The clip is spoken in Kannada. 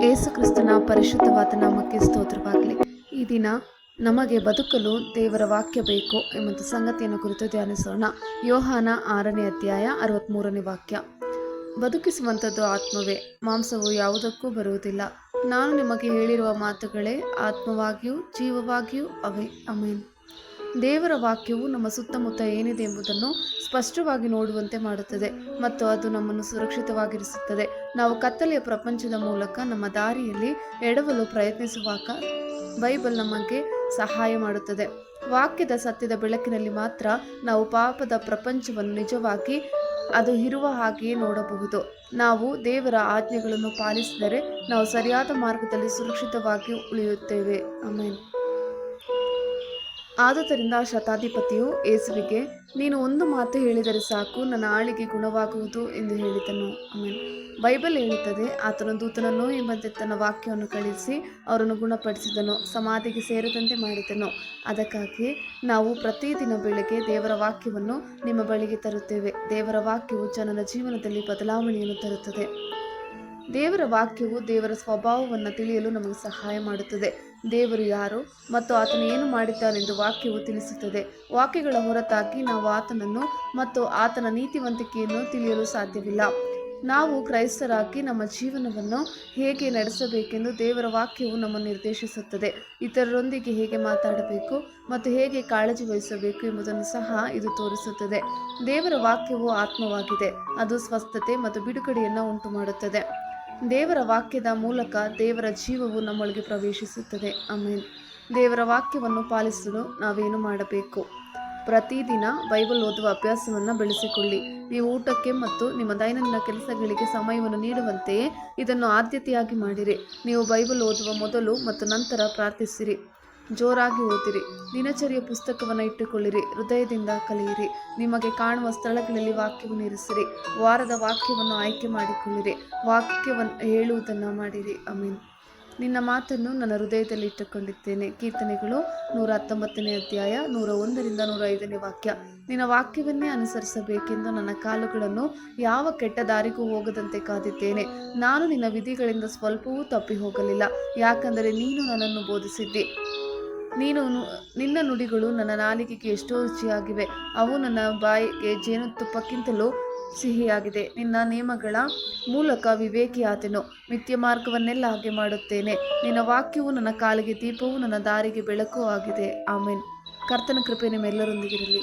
ಏಸು ಕ್ರಿಸ್ತನ ಪರಿಶುದ್ಧವಾದ ನಾಮಕ್ಕೆ ಸ್ತೋತ್ರವಾಗಲಿ. ಈ ದಿನ ನಮಗೆ ಬದುಕಲು ದೇವರ ವಾಕ್ಯ ಬೇಕು ಎಂಬ ಸಂಗತಿಯನ್ನು ಕುರಿತು ಧ್ಯಾನಿಸೋಣ. ಯೋಹಾನ 6ನೇ ಅಧ್ಯಾಯ 63ನೇ ವಾಕ್ಯ. ಬದುಕಿಸುವಂಥದ್ದು ಆತ್ಮವೇ, ಮಾಂಸವು ಯಾವುದಕ್ಕೂ ಬರುವುದಿಲ್ಲ. ನಾನು ನಿಮಗೆ ಹೇಳಿರುವ ಮಾತುಗಳೇ ಆತ್ಮವಾಗಿಯೂ ಜೀವವಾಗಿಯೂ ಅವೆ. ಆಮೆನ್. ದೇವರ ವಾಕ್ಯವು ನಮ್ಮ ಸುತ್ತಮುತ್ತ ಏನಿದೆ ಎಂಬುದನ್ನು ಸ್ಪಷ್ಟವಾಗಿ ನೋಡುವಂತೆ ಮಾಡುತ್ತದೆ ಮತ್ತು ಅದು ನಮ್ಮನ್ನು ಸುರಕ್ಷಿತವಾಗಿರಿಸುತ್ತದೆ. ನಾವು ಕತ್ತಲೆಯ ಪ್ರಪಂಚದ ಮೂಲಕ ನಮ್ಮ ದಾರಿಯಲ್ಲಿ ಎಡವಲು ಪ್ರಯತ್ನಿಸುವಾಗ ಬೈಬಲ್ ನಮಗೆ ಸಹಾಯ ಮಾಡುತ್ತದೆ. ವಾಕ್ಯದ ಸತ್ಯದ ಬೆಳಕಿನಲ್ಲಿ ಮಾತ್ರ ನಾವು ಪಾಪದ ಪ್ರಪಂಚವನ್ನು ನಿಜವಾಗಿ ಅದು ಇರುವ ಹಾಗೆಯೇ ನೋಡಬಹುದು. ನಾವು ದೇವರ ಆಜ್ಞೆಗಳನ್ನು ಪಾಲಿಸಿದರೆ ನಾವು ಸರಿಯಾದ ಮಾರ್ಗದಲ್ಲಿ ಸುರಕ್ಷಿತವಾಗಿ ಉಳಿಯುತ್ತೇವೆ. ಆಮೆನ್. ಆದುದರಿಂದ ಶತಾಧಿಪತಿಯು ಯೇಸುವಿಗೆ, ನೀನು ಒಂದು ಮಾತು ಹೇಳಿದರೆ ಸಾಕು, ನನ್ನ ಆಳಿಗೆ ಗುಣವಾಗುವುದು ಎಂದು ಹೇಳಿದನು. ಆಮೆನ್. ಬೈಬಲ್ ಹೇಳುತ್ತದೆ, ಆತನು ದೂತನನ್ನು ಎಂಬಂತೆ ತನ್ನ ವಾಕ್ಯವನ್ನು ಕಳಿಸಿ ಅವರನ್ನು ಗುಣಪಡಿಸಿದನು, ಸಮಾಧಿಗೆ ಸೇರದಂತೆ ಮಾಡಿದನು. ಅದಕ್ಕಾಗಿ ನಾವು ಪ್ರತಿದಿನ ಬೆಳಗ್ಗೆ ದೇವರ ವಾಕ್ಯವನ್ನು ನಿಮ್ಮ ಬಳಿಗೆ ತರುತ್ತೇವೆ. ದೇವರ ವಾಕ್ಯವು ಜನರ ಜೀವನದಲ್ಲಿ ಬದಲಾವಣೆಯನ್ನು ತರುತ್ತದೆ. ದೇವರ ವಾಕ್ಯವು ದೇವರ ಸ್ವಭಾವವನ್ನು ತಿಳಿಯಲು ನಮಗೆ ಸಹಾಯ ಮಾಡುತ್ತದೆ. ದೇವರು ಯಾರು ಮತ್ತು ಆತನು ಏನು ಮಾಡಿದ್ದಾನೆಂದು ವಾಕ್ಯವು ತಿಳಿಸುತ್ತದೆ. ವಾಕ್ಯಗಳ ಹೊರತಾಗಿ ನಾವು ಆತನನ್ನು ಮತ್ತು ಆತನ ನೀತಿವಂತಿಕೆಯನ್ನು ತಿಳಿಯಲು ಸಾಧ್ಯವಿಲ್ಲ. ನಾವು ಕ್ರೈಸ್ತರಾಗಿ ನಮ್ಮ ಜೀವನವನ್ನು ಹೇಗೆ ನಡೆಸಬೇಕೆಂದು ದೇವರ ವಾಕ್ಯವು ನಮ್ಮನ್ನು ನಿರ್ದೇಶಿಸುತ್ತದೆ. ಇತರರೊಂದಿಗೆ ಹೇಗೆ ಮಾತಾಡಬೇಕು ಮತ್ತು ಹೇಗೆ ಕಾಳಜಿ ವಹಿಸಬೇಕು ಎಂಬುದನ್ನು ಸಹ ಇದು ತೋರಿಸುತ್ತದೆ. ದೇವರ ವಾಕ್ಯವು ಆತ್ಮವಾಗಿದೆ. ಅದು ಸ್ವಸ್ಥತೆ ಮತ್ತು ಬಿಡುಗಡೆಯನ್ನು ಉಂಟು ಮಾಡುತ್ತದೆ. ದೇವರ ವಾಕ್ಯದ ಮೂಲಕ ದೇವರ ಜೀವವು ನಮ್ಮೊಳಗೆ ಪ್ರವೇಶಿಸುತ್ತದೆ. ಆಮೆನ್. ದೇವರ ವಾಕ್ಯವನ್ನು ಪಾಲಿಸಲು ನಾವೇನು ಮಾಡಬೇಕು? ಪ್ರತಿದಿನ ಬೈಬಲ್ ಓದುವ ಅಭ್ಯಾಸವನ್ನು ಬೆಳೆಸಿಕೊಳ್ಳಿ. ನೀವು ಊಟಕ್ಕೆ ಮತ್ತು ನಿಮ್ಮ ದೈನಂದಿನ ಕೆಲಸಗಳಿಗೆ ಸಮಯವನ್ನು ನೀಡುವಂತೆಯೇ ಇದನ್ನು ಆದ್ಯತೆಯಾಗಿ ಮಾಡಿರಿ. ನೀವು ಬೈಬಲ್ ಓದುವ ಮೊದಲು ಮತ್ತು ನಂತರ ಪ್ರಾರ್ಥಿಸಿರಿ. ಜೋರಾಗಿ ಓದಿರಿ. ದಿನಚರಿಯ ಪುಸ್ತಕವನ್ನು ಇಟ್ಟುಕೊಳ್ಳಿರಿ. ಹೃದಯದಿಂದ ಕಲಿಯಿರಿ. ನಿಮಗೆ ಕಾಣುವ ಸ್ಥಳಗಳಲ್ಲಿ ವಾಕ್ಯವನ್ನು ಇರಿಸಿರಿ. ವಾರದ ವಾಕ್ಯವನ್ನು ಆಯ್ಕೆ ಮಾಡಿಕೊಳ್ಳಿರಿ. ವಾಕ್ಯವನ್ನು ಹೇಳುವುದನ್ನು ಮಾಡಿರಿ. ಆಮೆನ್. ನಿನ್ನ ಮಾತನ್ನು ನನ್ನ ಹೃದಯದಲ್ಲಿ ಇಟ್ಟುಕೊಂಡಿದ್ದೇನೆ. ಕೀರ್ತನೆಗಳು 119ನೇ ಅಧ್ಯಾಯ 101ರಿಂದ 105ನೇ ವಾಕ್ಯ. ನಿನ್ನ ವಾಕ್ಯವನ್ನೇ ಅನುಸರಿಸಬೇಕೆಂದು ನನ್ನ ಕಾಲುಗಳನ್ನು ಯಾವ ಕೆಟ್ಟ ದಾರಿಗೂ ಹೋಗದಂತೆ ಕಾದಿದ್ದೇನೆ. ನಾನು ನಿನ್ನ ವಿಧಿಗಳಿಂದ ಸ್ವಲ್ಪವೂ ತಪ್ಪಿ ಹೋಗಲಿಲ್ಲ, ಯಾಕಂದರೆ ನೀನು ನನ್ನನ್ನು ಬೋಧಿಸಿದ್ದಿ. ನಿನ್ನ ನುಡಿಗಳು ನನ್ನ ನಾಲಿಗೆಗೆ ಎಷ್ಟೋ ರುಚಿಯಾಗಿವೆ. ಅವು ನನ್ನ ಬಾಯಿಗೆ ಜೇನುತುಪ್ಪಕ್ಕಿಂತಲೂ ಸಿಹಿಯಾಗಿದೆ. ನಿನ್ನ ನಿಯಮಗಳ ಮೂಲಕ ವಿವೇಕಿಯಾದೆನು. ಮಿಥ್ಯ ಮಾರ್ಗವನ್ನೆಲ್ಲ ಹಾಗೆ ಮಾಡುತ್ತೇನೆ. ನಿನ್ನ ವಾಕ್ಯವು ನನ್ನ ಕಾಲಿಗೆ ದೀಪವೂ ನನ್ನ ದಾರಿಗೆ ಬೆಳಕೂ ಆಗಿದೆ. ಆಮೆನ್. ಕರ್ತನ ಕೃಪೆ ನಿಮ್ಮೆಲ್ಲರೊಂದಿಗಿರಲಿ.